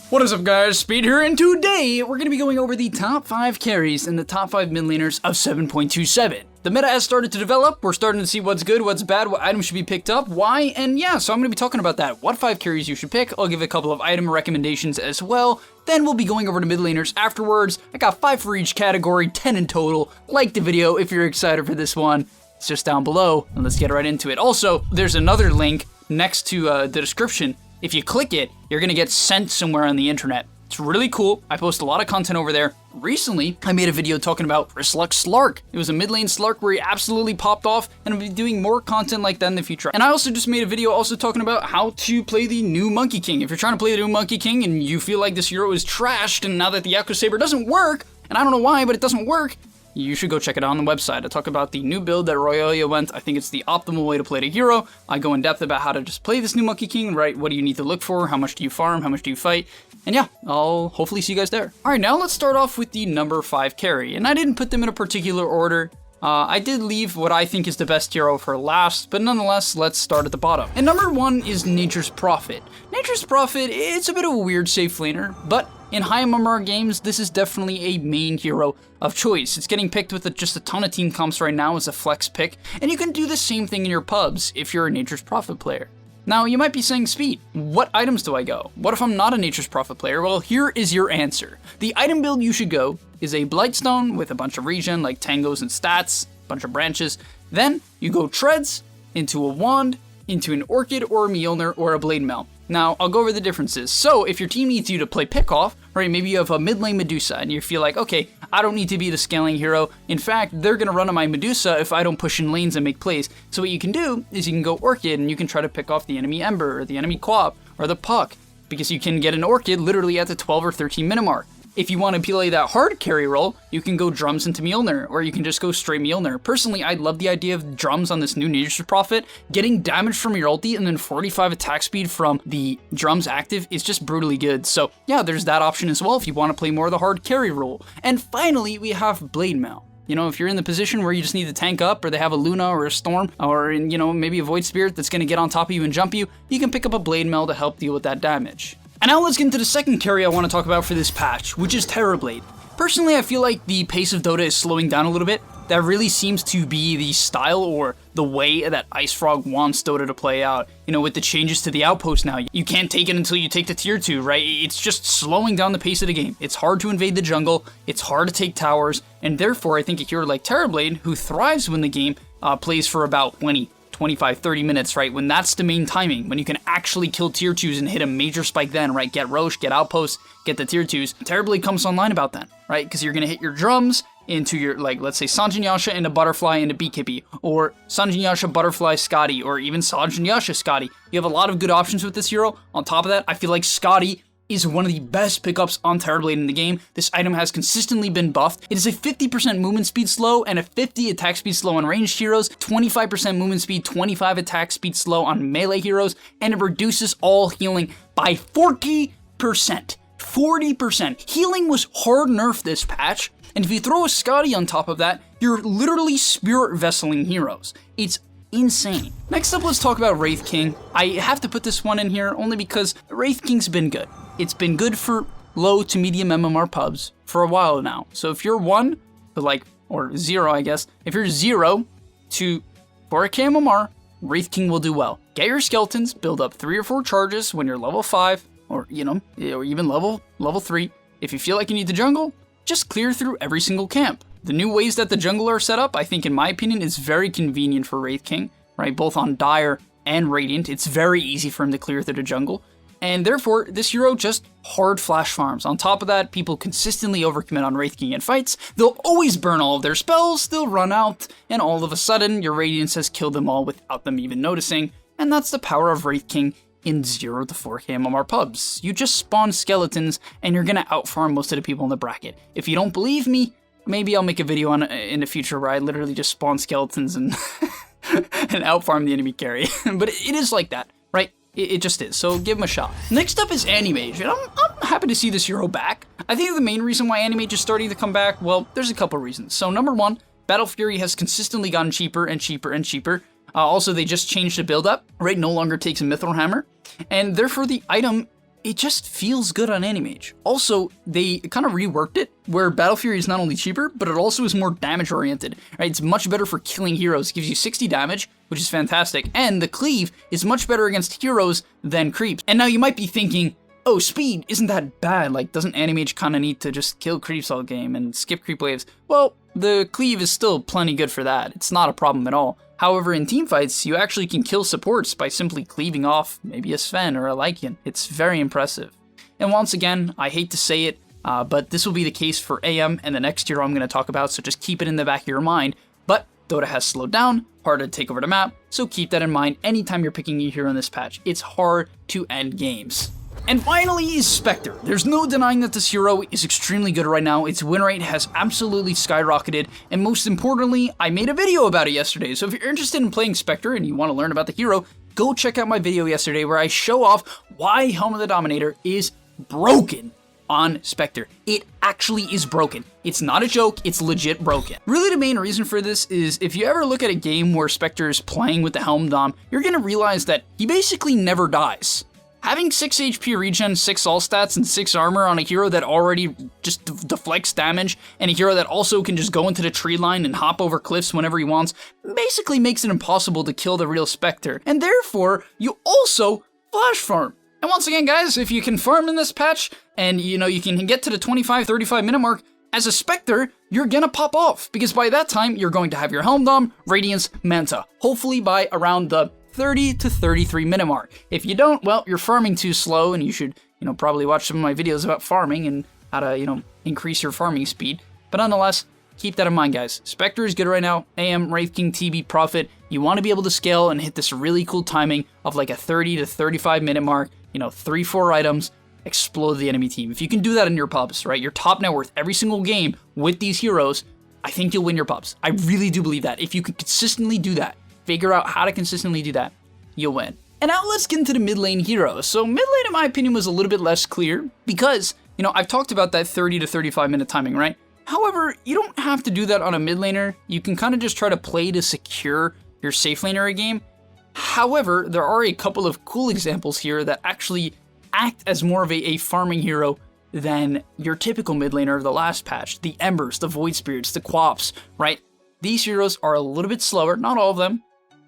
What is up guys, Speed here, and today we're going to be going over the top 5 carries and the top 5 mid laners of 7.27. The meta has started to develop, we're starting to see what's good, what's bad, what items should be picked up, why, and yeah, so I'm going to be talking about that. What 5 carries you should pick, I'll give a couple of item recommendations as well, then we'll be going over to mid laners afterwards. I got 5 for each category, 10 in total. Like the video if you're excited for this one, it's just down below, and let's get right into it. Also, there's another link next to the description. If you click it, you're gonna get sent somewhere on the internet. It's really cool. I post a lot of content over there. Recently, I made a video talking about Frislux Slark. It was a mid lane Slark where he absolutely popped off, and I'll be doing more content like that in the future. And I also just made a video also talking about how to play the new Monkey King. If you're trying to play the new Monkey King and you feel like this hero is trashed, and now that the Echo Saber doesn't work, and I don't know why, but it doesn't work, you should go check it out on the website. I talk about the new build that Royalia went. I think it's the optimal way to play the hero. I go in depth about how to just play this new Monkey King, right? What do you need to look for? How much do you farm? How much do you fight? And yeah, I'll hopefully see you guys there. All right, now let's start off with the number 5 carry. And I didn't put them in a particular order. I did leave what I think is the best hero for last, but nonetheless, let's start at the bottom. And number 1 is Nature's Prophet. Nature's Prophet, it's a bit of a weird safe laner, but in high MMR games, this is definitely a main hero of choice. It's getting picked with just a ton of team comps right now as a flex pick, and you can do the same thing in your pubs if you're a Nature's Prophet player. Now, you might be saying, Speed, what items do I go? What if I'm not a Nature's Prophet player? Well, here is your answer. The item build you should go is a Blightstone with a bunch of regen, like tangos and stats, a bunch of branches. Then, you go Treads, into a Wand, into an Orchid or a Mjolnir or a Blade Mail. Now, I'll go over the differences. So, if your team needs you to play Pickoff, right, maybe you have a mid lane Medusa, and you feel like, okay, I don't need to be the scaling hero. In fact, they're gonna run on my Medusa if I don't push in lanes and make plays. So what you can do is you can go Orchid, and you can try to pick off the enemy Ember, or the enemy Quap, or the Puck, because you can get an Orchid literally at the 12 or 13 minute mark. If you want to play that hard carry role, you can go Drums into Mjolnir, or you can just go straight Mjolnir. Personally, I love the idea of Drums on this new Nature's Prophet. Getting damage from your ulti and then 45 attack speed from the Drums active is just brutally good. So yeah, there's that option as well if you want to play more of the hard carry role. And finally, we have Blade Mail. You know, if you're in the position where you just need to tank up, or they have a Luna or a Storm, or you know, maybe a Void Spirit that's going to get on top of you and jump you, you can pick up a Blade Mail to help deal with that damage. And now let's get into the second carry I want to talk about for this patch, which is TERRORBLADE. Personally, I feel like the pace of Dota is slowing down a little bit. That really seems to be the style or the way that IceFrog wants Dota to play out. You know, with the changes to the outpost now, you can't take it until you take the tier 2, right? It's just slowing down the pace of the game. It's hard to invade the jungle, it's hard to take towers, and therefore I think a hero like TERRORBLADE, who thrives when the game plays for about 25, 30 minutes, right? When that's the main timing, when you can actually kill tier 2s and hit a major spike then, right? Get Roche, get Outpost, get the tier 2s. TERRORBLADE comes online about then, right? Because you're gonna hit your drums into your, like, let's say Sanjin Yasha into Butterfly into BKB, or Sanjin Yasha Butterfly Scotty, or even Sanjin Yasha Scotty. You have a lot of good options with this hero. On top of that, I feel like Scotty is one of the best pickups on TERRORBLADE in the game. This item has consistently been buffed. It is a 50% movement speed slow and a 50 attack speed slow on ranged heroes, 25% movement speed, 25 attack speed slow on melee heroes, and it reduces all healing by 40%. 40%. Healing was hard nerfed this patch, and if you throw a Scotty on top of that, you're literally spirit vesseling heroes. It's insane. Next up, let's talk about Wraith King. I have to put this one in here only because Wraith King's been good. It's been good for low to medium MMR pubs for a while now. So if you're 1 to like, or 0 I guess, if you're 0 to 4k MMR, Wraith King will do well. Get your skeletons, build up 3 or 4 charges when you're level 5, or you know, or even level 3. If you feel like you need the jungle, just clear through every single camp. The new ways that the jungle are set up, I think in my opinion, is very convenient for Wraith King, right? Both on Dire and Radiant, it's very easy for him to clear through the jungle. And therefore, this hero just hard flash farms. On top of that, people consistently overcommit on Wraith King in fights. They'll always burn all of their spells, they'll run out, and all of a sudden, your Radiance has killed them all without them even noticing. And that's the power of Wraith King in 0 to 4k MMR pubs. You just spawn skeletons, and you're gonna outfarm most of the people in the bracket. If you don't believe me, maybe I'll make a video on it in the future where I literally just spawn skeletons and, and outfarm the enemy carry. But it is like that, right? It just is, so give him a shot. Next up is ANTI-MAGE, and I'm happy to see this hero back. I think the main reason why ANTI-MAGE is starting to come back, well, there's a couple reasons. So number 1, Battle Fury has consistently gotten cheaper and cheaper and cheaper. Also, they just changed the build up, right? No longer takes a Mithril Hammer, and therefore the item it just feels good on ANTI-MAGE. Also, they kind of reworked it, where Battle Fury is not only cheaper, but it also is more damage oriented, right? It's much better for killing heroes. It gives you 60 damage, which is fantastic, and the cleave is much better against heroes than creeps. And now you might be thinking, oh, speed isn't that bad, like doesn't ANTI-MAGE kind of need to just kill creeps all game and skip creep waves? Well, the cleave is still plenty good for that. It's not a problem at all. However, in teamfights, you actually can kill supports by simply cleaving off maybe a Sven or a Lycan. It's very impressive. And once again, I hate to say it, but this will be the case for AM and the next hero I'm going to talk about, so just keep it in the back of your mind. But Dota has slowed down, harder to take over the map, so keep that in mind anytime you're picking a hero in this patch. It's hard to end games. And finally is Spectre. There's no denying that this hero is extremely good right now. Its win rate has absolutely skyrocketed, and most importantly, I made a video about it yesterday. So if you're interested in playing Spectre and you want to learn about the hero, go check out my video yesterday where I show off why Helm of the Dominator is broken on Spectre. It actually is broken. It's not a joke, it's legit broken. Really the main reason for this is if you ever look at a game where Spectre is playing with the Helm Dom, you're gonna realize that he basically never dies. Having 6 HP regen, 6 all stats, and 6 armor on a hero that already just deflects damage, and a hero that also can just go into the tree line and hop over cliffs whenever he wants, basically makes it impossible to kill the real Spectre, and therefore, you also flash farm. And once again, guys, if you can farm in this patch, and you can get to the 25-35 minute mark, as a Spectre, you're gonna pop off, because by that time, you're going to have your Helm Dom, Radiance, Manta, hopefully by around the 30 to 33 minute mark. If you don't, well, you're farming too slow, and you should, probably watch some of my videos about farming and how to, increase your farming speed. But nonetheless, keep that in mind, guys. Spectre is good right now. AM, Wraith King, TB, Prophet. You want to be able to scale and hit this really cool timing of like a 30 to 35 minute mark, 3-4 items, explode the enemy team. If you can do that in your pubs, right, your top net worth every single game with these heroes, I think you'll win your pubs. I really do believe that. If you can consistently do that, figure out how to consistently do that, you'll win. And now let's get into the mid lane heroes. So mid lane, in my opinion, was a little bit less clear because, I've talked about that 30 to 35 minute timing, right? However, you don't have to do that on a mid laner. You can kind of just try to play to secure your safe laner game. However, there are a couple of cool examples here that actually act as more of a farming hero than your typical mid laner of the last patch. The Embers, the Void Spirits, the Quaps, right? These heroes are a little bit slower, not all of them,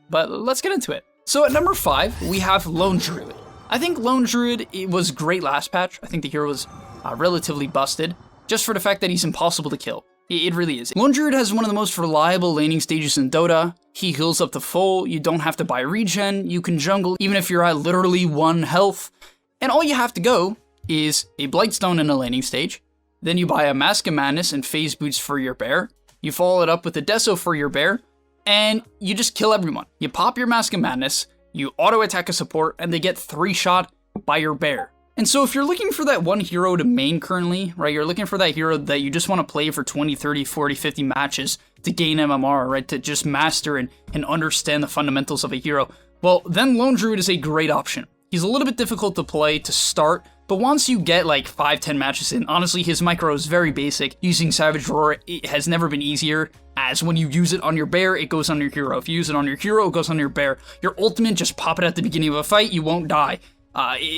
but let's get into it. So at number 5, we have Lone Druid. I think Lone Druid was great last patch. I think the hero was relatively busted, just for the fact that he's impossible to kill. It really is. Lone Druid has one of the most reliable laning stages in Dota. He heals up to full, you don't have to buy regen, you can jungle even if you're at literally 1 health, and all you have to go is a Blightstone in a laning stage, then you buy a Mask of Madness and Phase Boots for your bear, you follow it up with a Deso for your bear, and you just kill everyone. You pop your Mask of Madness, you auto-attack a support, and they get 3-shot by your bear. And so if you're looking for that one hero to main currently, right, you're looking for that hero that you just want to play for 20, 30, 40, 50 matches to gain MMR, right, to just master and understand the fundamentals of a hero, well, then Lone Druid is a great option. He's a little bit difficult to play to start, but once you get like 5-10 matches in, honestly, his micro is very basic. Using Savage Roar, it has never been easier, as when you use it on your bear, it goes on your hero. If you use it on your hero, it goes on your bear. Your ultimate, just pop it at the beginning of a fight, you won't die.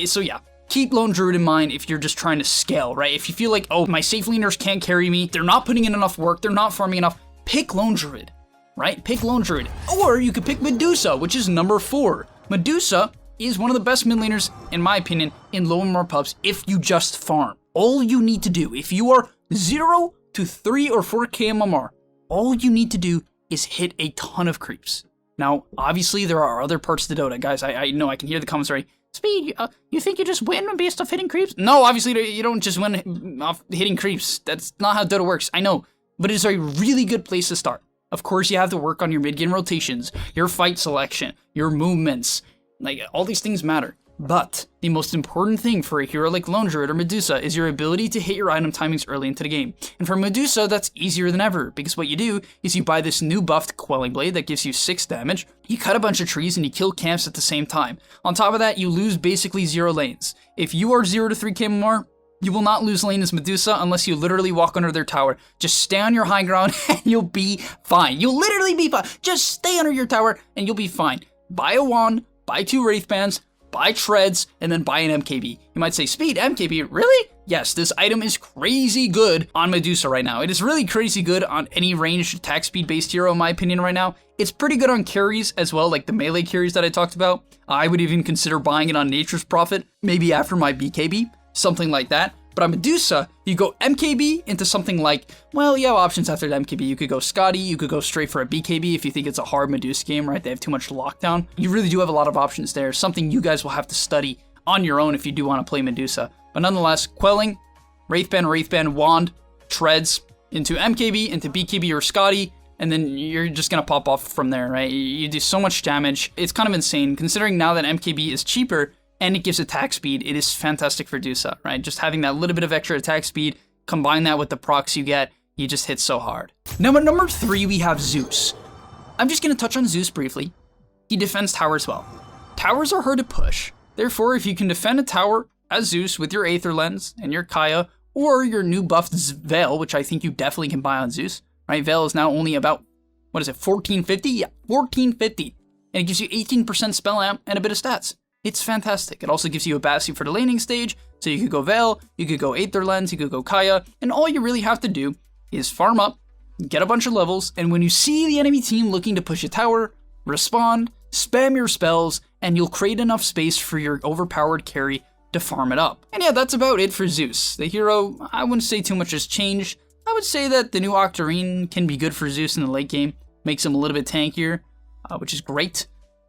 So yeah, keep Lone Druid in mind if you're just trying to scale, right? If you feel like, oh, my safe laners can't carry me, they're not putting in enough work, they're not farming enough, pick Lone Druid, right? Pick Lone Druid. Or you could pick Medusa, which is number 4. Medusa is one of the best mid laners, in my opinion, in low MMR pubs if you just farm. All you need to do, if you are 0 to 3 or 4k MMR, all you need to do is hit a ton of creeps. Now, obviously, there are other parts to Dota. Guys, I know, I can hear the comments already. Speed, you think you just win based off hitting creeps? No, obviously, you don't just win off hitting creeps. That's not how Dota works, I know. But it's a really good place to start. Of course, you have to work on your mid-game rotations, your fight selection, your movements. Like, all these things matter. But the most important thing for a hero like Lone Druid or Medusa is your ability to hit your item timings early into the game. And for Medusa, that's easier than ever, because what you do is you buy this new buffed Quelling Blade that gives you 6 damage, you cut a bunch of trees, and you kill camps at the same time. On top of that, you lose basically 0 lanes. If you are 0 to 3k MMR, you will not lose lane as Medusa unless you literally walk under their tower. Just stay on your high ground and you'll be fine. You'll literally be fine. Just stay under your tower and you'll be fine. Buy a wand, buy 2 Wraith Bands, buy treads, and then buy an MKB. You might say, Speed, MKB, really? Yes, this item is crazy good on Medusa right now. It is really crazy good on any ranged attack speed based hero in my opinion right now. It's pretty good on carries as well, like the melee carries that I talked about. I would even consider buying it on Nature's Prophet, maybe after my BKB, something like that. But on Medusa, you go MKB into something like, well, you have options after the MKB. You could go Scotty, you could go straight for a BKB if you think it's a hard Medusa game, right? They have too much lockdown. You really do have a lot of options there, something you guys will have to study on your own if you do want to play Medusa. But nonetheless, Quelling, Wraithband, Wand, Treads, into MKB, into BKB or Scotty, and then you're just gonna pop off from there, right? You do so much damage. It's kind of insane, considering now that MKB is cheaper, and it gives attack speed. It is fantastic for Medusa, right? Just having that little bit of extra attack speed, combine that with the procs you get, you just hit so hard. Number 3, we have ZEUS. I'm just gonna touch on ZEUS briefly. He defends towers well. Towers are hard to push. Therefore, if you can defend a tower as ZEUS with your Aether Lens and your Kaya, or your new buffed Veil, which I think you definitely can buy on ZEUS, right? Veil is now only about, what is it, 1450? Yeah, 1450. And it gives you 18% spell amp and a bit of stats. It's fantastic. It also gives you a Bassi for the laning stage, so you could go Veil, you could go Aether Lens, you could go Kaya, and all you really have to do is farm up, get a bunch of levels, and when you see the enemy team looking to push a tower, respond, spam your spells, and you'll create enough space for your overpowered carry to farm it up. And yeah, that's about it for ZEUS. The hero, I wouldn't say too much has changed. I would say that the new Octarine can be good for ZEUS in the late game, makes him a little bit tankier, which is great.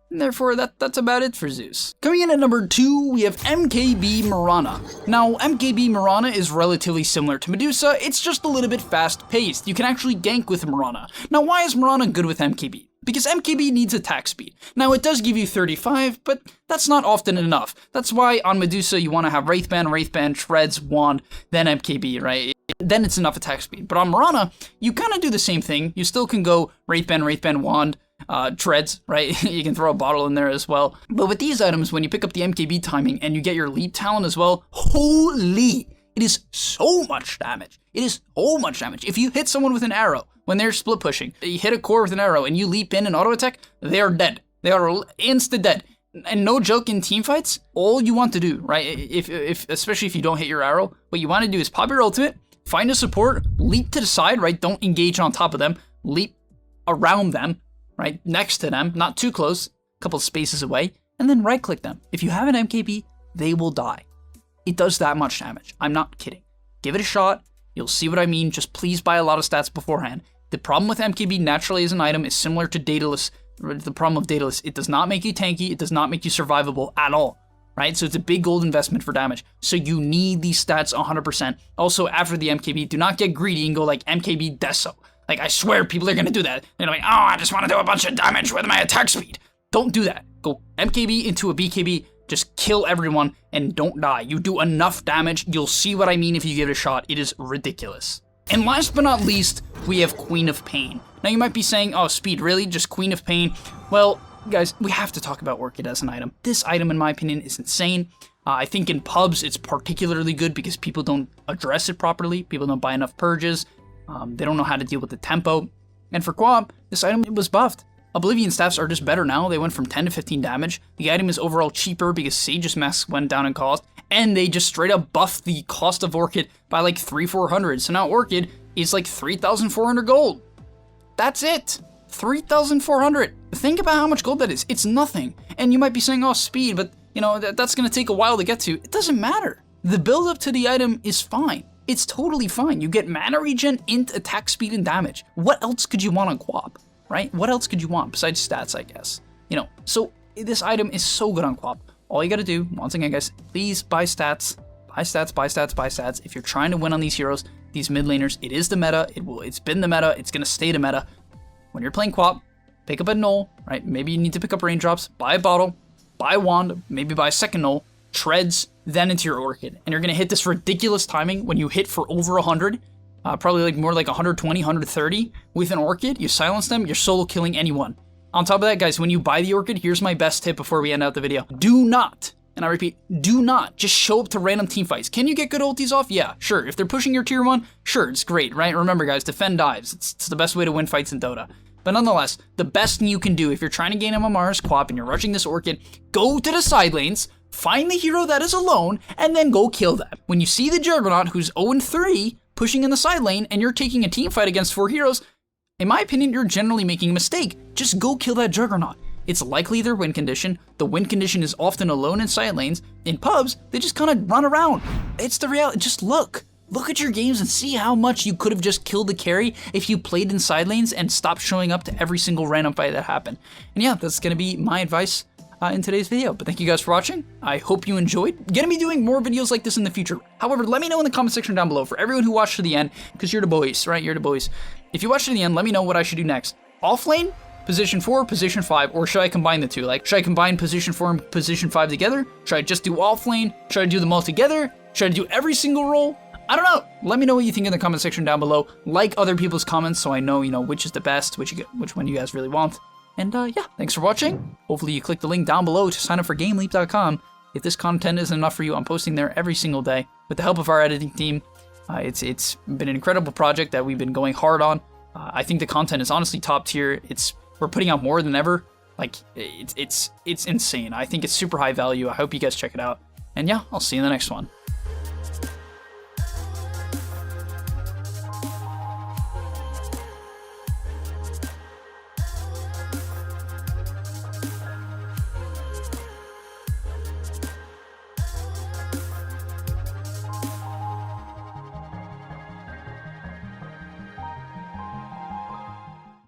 And therefore, that's about it for ZEUS. Coming in at number 2, we have MKB Mirana. Now, MKB Mirana is relatively similar to Medusa, it's just a little bit fast-paced. You can actually gank with Mirana. Now, why is Mirana good with MKB? Because MKB needs attack speed. Now, it does give you 35, but that's not often enough. That's why on Medusa, you want to have Wraithband, Treads, Wand, then MKB, right? Then it's enough attack speed. But on Mirana, you kind of do the same thing. You still can go Wraithband, Wand, Treads, right? You can throw a bottle in there as well. But with these items, when you pick up the MKB timing and you get your leap talent as well, holy, it is so much damage. It is so much damage. If you hit someone with an arrow when they're split pushing, you hit a core with an arrow and you leap in and auto attack, they are dead. They are insta dead. And no joke, in team fights, all you want to do, right? If especially if you don't hit your arrow, what you want to do is pop your ultimate, find a support, leap to the side, right? Don't engage on top of them, leap around them, right? Next to them, not too close, a couple spaces away, and then right click them. If you have an MKB, they will die. It does that much damage. I'm not kidding. Give it a shot. You'll see what I mean. Just please buy a lot of stats beforehand. The problem with MKB naturally as an item is similar to Daedalus. The problem of Daedalus, it does not make you tanky. It does not make you survivable at all, right? So it's a big gold investment for damage. So you need these stats 100%. Also, after the MKB, do not get greedy and go like MKB Deso. Like, I swear people are going to do that. They're like, oh, I just want to do a bunch of damage with my attack speed. Don't do that. Go MKB into a BKB. Just kill everyone and don't die. You do enough damage. You'll see what I mean if you give it a shot. It is ridiculous. And last but not least, we have Queen of Pain. Now you might be saying, oh, Speed, really? Just Queen of Pain? Well, guys, we have to talk about Orchid as an item. This item, in my opinion, is insane. I think in pubs, it's particularly good because people don't address it properly. People don't buy enough purges. They don't know how to deal with the tempo. And for Quab, this item was buffed. Oblivion staffs are just better now. They went from 10 to 15 damage. The item is overall cheaper because Sage's Mask went down in cost. And they just straight up buffed the cost of Orchid by like 300-400. So now Orchid is like 3,400 gold. That's it. 3,400. Think about how much gold that is. It's nothing. And you might be saying, oh, Speed, but you know, that's going to take a while to get to. It doesn't matter. The build up to the item is fine. It's totally fine. You get mana regen, int, attack speed, and damage. What else could you want on Quab? Right? What else could you want besides stats, I guess? You know, so this item is so good on Quab. All you gotta do, once again, guys, please buy stats. Buy stats, buy stats, buy stats. If you're trying to win on these heroes, these mid laners, it is the meta. It's been the meta. It's gonna stay the meta. When you're playing Quab, pick up a null, right? Maybe you need to pick up raindrops, buy a bottle, buy a wand, maybe buy a second null, treads, then into your Orchid. And you're gonna hit this ridiculous timing when you hit for over 100. Probably like more like 120, 130 with an Orchid. You silence them, you're solo killing anyone. On top of that, guys, when you buy the Orchid, here's my best tip before we end out the video. Do not, and I repeat, do not just show up to random team fights. Can you get good ultis off? Yeah, sure. If they're pushing your tier 1, sure, it's great, right? Remember, guys, defend dives. It's the best way to win fights in Dota. But nonetheless, the best thing you can do if you're trying to gain MMR's QoP and you're rushing this Orchid, go to the side lanes, find the hero that is alone, and then go kill them. When you see the Juggernaut who's 0-3 pushing in the side lane and you're taking a team fight against 4 heroes, in my opinion, you're generally making a mistake. Just go kill that Juggernaut. It's likely their win condition. The win condition is often alone in side lanes. In pubs, they just kind of run around. It's the reality. Just look. Look at your games and see how much you could have just killed the carry if you played in side lanes and stopped showing up to every single random fight that happened. And yeah, that's going to be my advice in today's video. But thank you guys for watching. I hope you enjoyed. Gonna be doing more videos like this in the future. However, let me know in the comment section down below for everyone who watched to the end, because you're the boys, right? You're the boys. If you watch to the end, let me know what I should do next. Off lane, position 4, position 5, or should I combine the two? Like, should I combine position 4 and position 5 together? Should I just do off lane? Should I do them all together? Should I do every single role? I don't know. Let me know what you think in the comment section down below. Like other people's comments so I know, which is the best, which one you guys really want. And yeah, thanks for watching. Hopefully you click the link down below to sign up for GameLeap.com. If this content isn't enough for you, I'm posting there every single day with the help of our editing team. It's been an incredible project that we've been going hard on. I think the content is honestly top tier. We're putting out more than ever. Like, it's insane. I think it's super high value. I hope you guys check it out. And yeah, I'll see you in the next one.